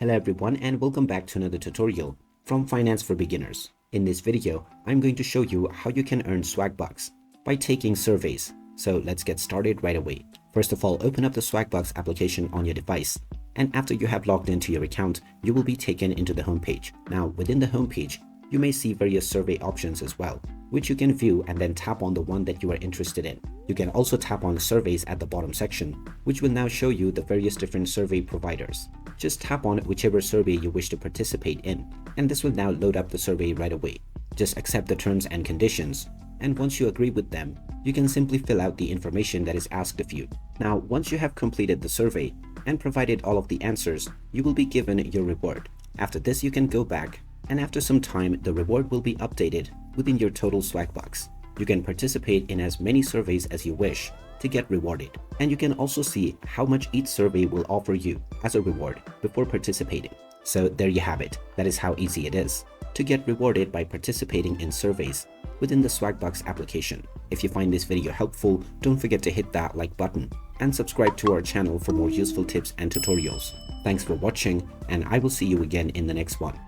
Hello everyone and welcome back to another tutorial from Finance for Beginners. In this video, I'm going to show you how you can earn Swagbucks by taking surveys. So let's get started right away. First of all, open up the Swagbucks application on your device. And after you have logged into your account, you will be taken into the homepage. Now within the homepage, you may see various survey options as well, which you can view and then tap on the one that you are interested in. You can also tap on surveys at the bottom section, which will now show you the various different survey providers. Just tap on whichever survey you wish to participate in, and this will now load up the survey right away. Just accept the terms and conditions, and once you agree with them, you can simply fill out the information that is asked of you. Now, once you have completed the survey and provided all of the answers, you will be given your reward. After this, you can go back, and after some time, the reward will be updated within your total Swagbucks. You can participate in as many surveys as you wish to get rewarded, and you can also see how much each survey will offer you as a reward before participating. So there you have it. That is how easy it is to get rewarded by participating in surveys within the Swagbucks application. If you find this video helpful, don't forget to hit that like button and subscribe to our channel for more useful tips and tutorials. Thanks for watching, and I will see you again in the next one.